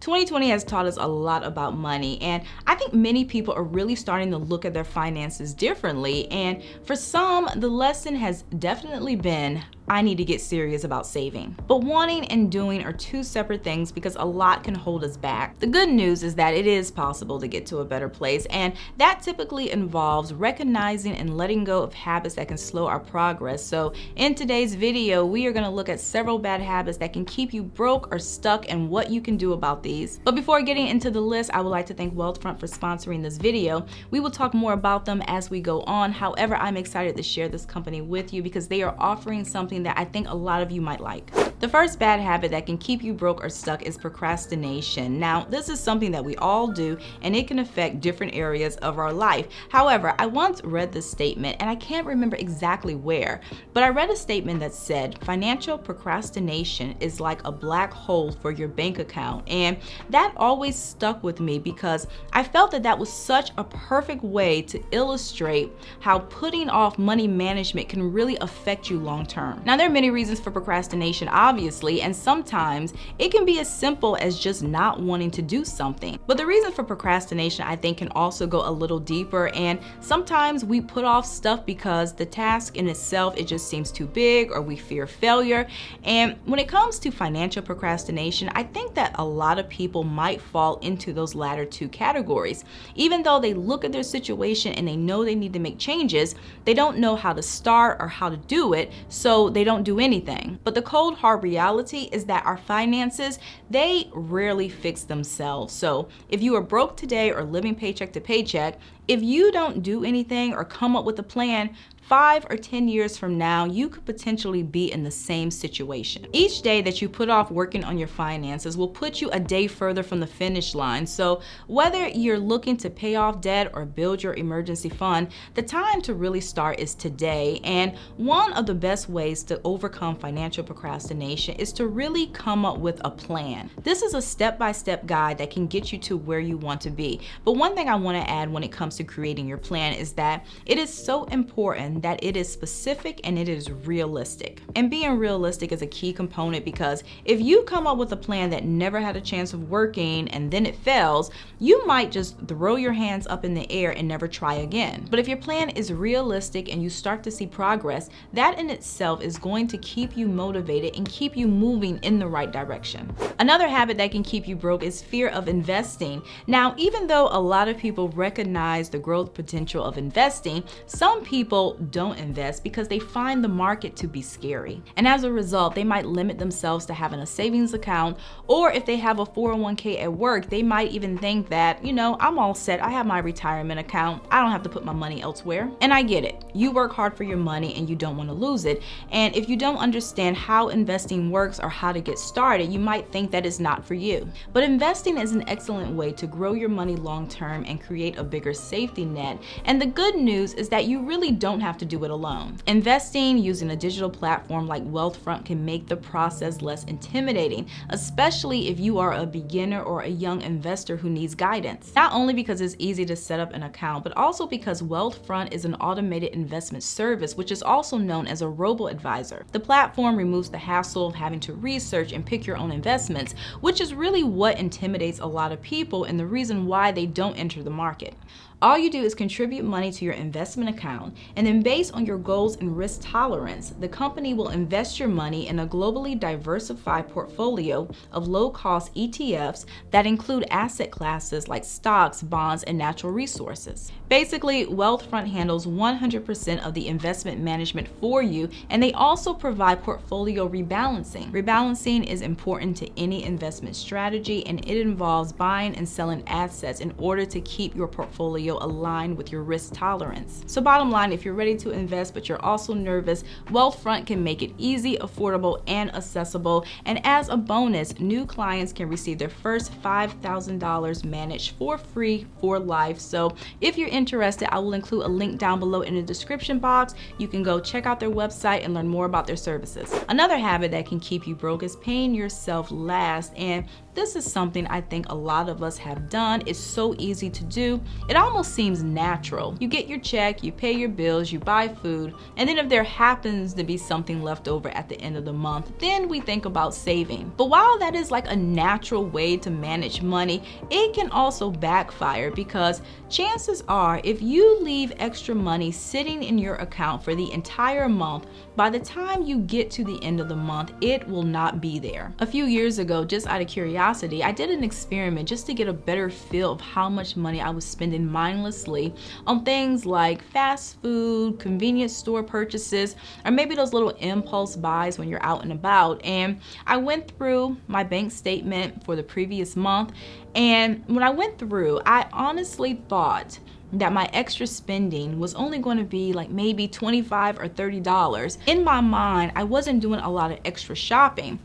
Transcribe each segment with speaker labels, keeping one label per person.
Speaker 1: 2020 has taught us a lot about money, and I think many people are really starting to look at their finances differently. And for some, the lesson has definitely been, I need to get serious about saving. But wanting and doing are two separate things because a lot can hold us back. The good news is that it is possible to get to a better place, and that typically involves recognizing and letting go of habits that can slow our progress. So in today's video, we are going to look at several bad habits that can keep you broke or stuck and what you can do about these. But before getting into the list, I would like to thank Wealthfront for sponsoring this video. We will talk more about them as we go on. However, I'm excited to share this company with you because they are offering something that I think a lot of you might like. The first bad habit that can keep you broke or stuck is procrastination. Now, this is something that we all do, and it can affect different areas of our life. However, I once read this statement, and I can't remember exactly where, but I read a statement that said, financial procrastination is like a black hole for your bank account. And that always stuck with me because I felt that that was such a perfect way to illustrate how putting off money management can really affect you long term. Now, there are many reasons for procrastination, obviously, and sometimes it can be as simple as just not wanting to do something. But the reason for procrastination, I think, can also go a little deeper, and sometimes we put off stuff because the task in itself, it just seems too big, or we fear failure. And when it comes to financial procrastination, I think that a lot of people might fall into those latter two categories. Even though they look at their situation and they know they need to make changes, they don't know how to start or how to do it, so they don't do anything. But the cold hard reality is that our finances, they rarely fix themselves. So if you are broke today or living paycheck to paycheck, if you don't do anything or come up with a plan, 5 or 10 years from now, you could potentially be in the same situation. Each day that you put off working on your finances will put you a day further from the finish line. So whether you're looking to pay off debt or build your emergency fund, the time to really start is today. And one of the best ways to overcome financial procrastination is to really come up with a plan. This is a step-by-step guide that can get you to where you want to be. But one thing I want to add when it comes to creating your plan is that it is so important that it is specific and it is realistic. And being realistic is a key component because if you come up with a plan that never had a chance of working and then it fails, you might just throw your hands up in the air and never try again. But if your plan is realistic and you start to see progress, that in itself is going to keep you motivated and keep you moving in the right direction. Another habit that can keep you broke is fear of investing. Now, even though a lot of people recognize the growth potential of investing, some people don't invest because they find the market to be scary. And as a result, they might limit themselves to having a savings account, or if they have a 401k at work, they might even think that, I'm all set. I have my retirement account. I don't have to put my money elsewhere. And I get it. You work hard for your money and you don't want to lose it. And if you don't understand how investing works or how to get started, you might think that it's not for you. But investing is an excellent way to grow your money long term and create a bigger safety net. And the good news is that you really don't have to do it alone. Investing using a digital platform like Wealthfront can make the process less intimidating, especially if you are a beginner or a young investor who needs guidance. Not only because it's easy to set up an account, but also because Wealthfront is an automated investment service, which is also known as a robo-advisor. The platform removes the hassle of having to research and pick your own investments, which is really what intimidates a lot of people and the reason why they don't enter the market. All you do is contribute money to your investment account, and then based on your goals and risk tolerance, the company will invest your money in a globally diversified portfolio of low-cost ETFs that include asset classes like stocks, bonds, and natural resources. Basically, Wealthfront handles 100% of the investment management for you, and they also provide portfolio rebalancing. Rebalancing is important to any investment strategy, and it involves buying and selling assets in order to keep your portfolio aligned with your risk tolerance. So bottom line, if you're ready to invest but you're also nervous, Wealthfront can make it easy, affordable, and accessible. And as a bonus, new clients can receive their first $5,000 managed for free for life. So if you're interested, I will include a link down below in the description box. You can go check out their website and learn more about their services. Another habit that can keep you broke is paying yourself last. And This is something I think a lot of us have done. It's so easy to do. It almost seems natural. You get your check, you pay your bills, you buy food, and then if there happens to be something left over at the end of the month, then we think about saving. But while that is like a natural way to manage money, it can also backfire because chances are if you leave extra money sitting in your account for the entire month, by the time you get to the end of the month, it will not be there. A few years ago, just out of curiosity, I did an experiment just to get a better feel of how much money I was spending mindlessly on things like fast food, convenience store purchases, or maybe those little impulse buys when you're out and about. And I went through my bank statement for the previous month, and when I went through, I honestly thought that my extra spending was only going to be like maybe $25 or $30. In my mind, I wasn't doing a lot of extra shopping.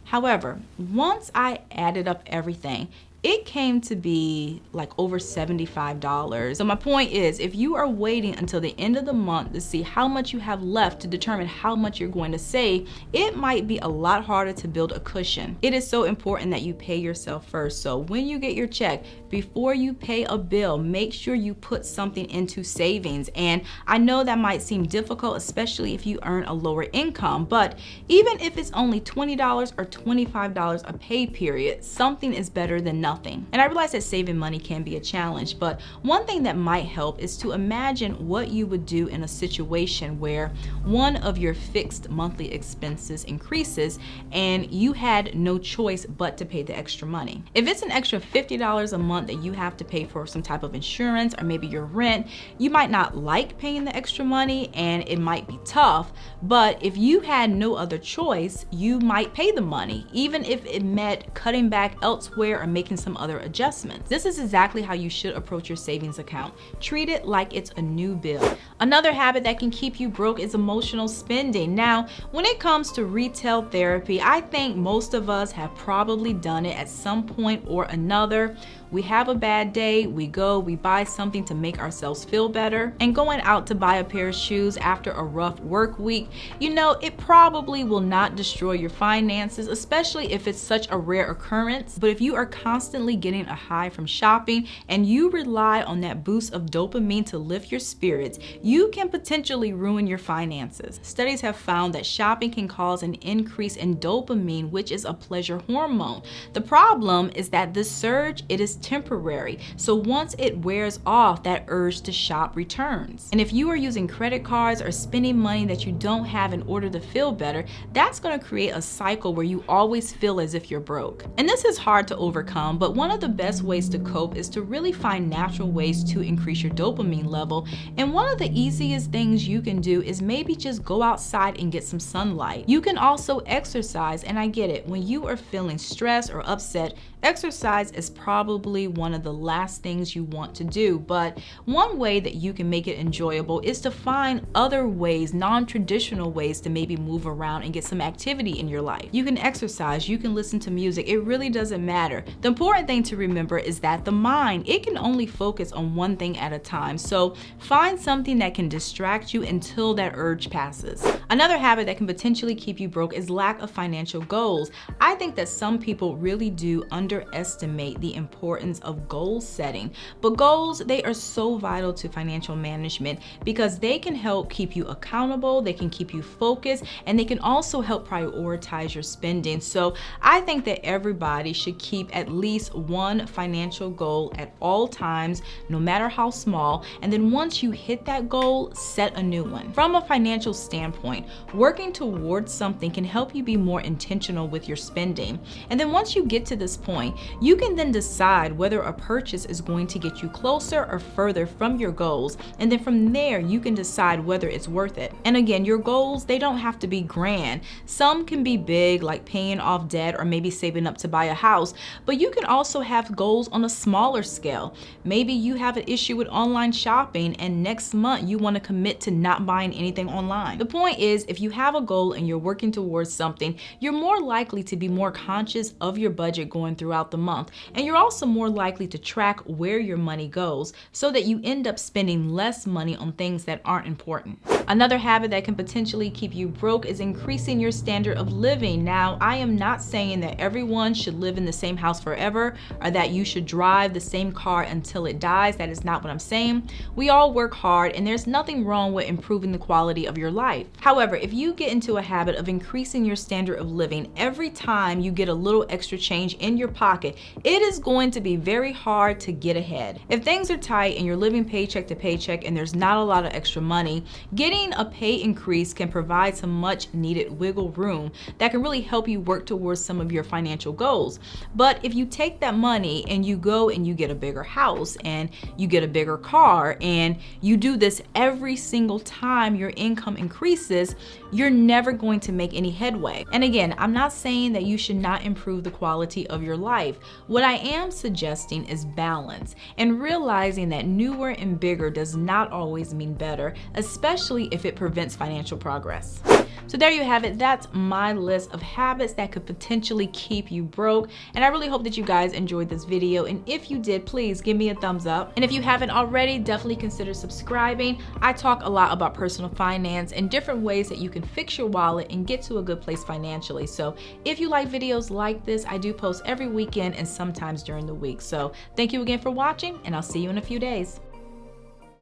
Speaker 1: However, once I added up everything, it came to be like over $75. So my point is, if you are waiting until the end of the month to see how much you have left to determine how much you're going to save, it might be a lot harder to build a cushion. It is so important that you pay yourself first. So when you get your check, before you pay a bill, make sure you put something into savings. And I know that might seem difficult, especially if you earn a lower income, but even if it's only $20 or $25 a pay period, something is better than nothing. And I realize that saving money can be a challenge, but one thing that might help is to imagine what you would do in a situation where one of your fixed monthly expenses increases and you had no choice but to pay the extra money. If it's an extra $50 a month that you have to pay for some type of insurance or maybe your rent, you might not like paying the extra money and it might be tough, but if you had no other choice, you might pay the money, even if it meant cutting back elsewhere or making some other adjustments. This is exactly how you should approach your savings account. Treat it like it's a new bill. Another habit that can keep you broke is emotional spending. Now, when it comes to retail therapy, I think most of us have probably done it at some point or another. We have a bad day, we go, we buy something to make ourselves feel better. And going out to buy a pair of shoes after a rough work week, you know, it probably will not destroy your finances, especially if it's such a rare occurrence. But if you are constantly getting a high from shopping and you rely on that boost of dopamine to lift your spirits, you can potentially ruin your finances. Studies have found that shopping can cause an increase in dopamine, which is a pleasure hormone. The problem is that this surge, it is temporary. So once it wears off, that urge to shop returns. And if you are using credit cards or spending money that you don't have in order to feel better, that's going to create a cycle where you always feel as if you're broke. And this is hard to overcome, but one of the best ways to cope is to really find natural ways to increase your dopamine level. And one of the easiest things you can do is maybe just go outside and get some sunlight. You can also exercise, and I get it, when you are feeling stressed or upset, exercise is probably one of the last things you want to do, but one way that you can make it enjoyable is to find other ways, non-traditional ways to maybe move around and get some activity in your life. You can exercise, you can listen to music, it really doesn't matter. The important thing to remember is that the mind, it can only focus on one thing at a time, so find something that can distract you until that urge passes. Another habit that can potentially keep you broke is lack of financial goals. I think that some people really do underestimate the importance of goal setting, but goals, they are so vital to financial management because they can help keep you accountable, they can keep you focused, and they can also help prioritize your spending. So I think that everybody should keep at least one financial goal at all times, no matter how small, and then once you hit that goal, set a new one. From a financial standpoint, working towards something can help you be more intentional with your spending. And then once you get to this point, you can then decide whether a purchase is going to get you closer or further from your goals. And then from there, you can decide whether it's worth it. And again, your goals, they don't have to be grand. Some can be big, like paying off debt or maybe saving up to buy a house, but you can also have goals on a smaller scale. Maybe you have an issue with online shopping and next month you want to commit to not buying anything online. The point is, if you have a goal and you're working towards something, you're more likely to be more conscious of your budget going throughout throughout the month. And you're also more likely to track where your money goes so that you end up spending less money on things that aren't important. Another habit that can potentially keep you broke is increasing your standard of living. Now, I am not saying that everyone should live in the same house forever or that you should drive the same car until it dies. That is not what I'm saying. We all work hard and there's nothing wrong with improving the quality of your life. However, if you get into a habit of increasing your standard of living every time you get a little extra change in your pocket, it is going to be very hard to get ahead. If things are tight and you're living paycheck to paycheck and there's not a lot of extra money, getting a pay increase can provide some much needed wiggle room that can really help you work towards some of your financial goals. But if you take that money and you go and you get a bigger house and you get a bigger car and you do this every single time your income increases, you're never going to make any headway. And again, I'm not saying that you should not improve the quality of your life. What I am suggesting is balance and realizing that newer and bigger does not always mean better, especially if it prevents financial progress. So there you have it. That's my list of habits that could potentially keep you broke. And I really hope that you guys enjoyed this video. And if you did, please give me a thumbs up. And if you haven't already, definitely consider subscribing. I talk a lot about personal finance and different ways that you can fix your wallet and get to a good place financially. So if you like videos like this, I do post every weekend and sometimes during the week. So thank you again for watching, and I'll see you in a few days.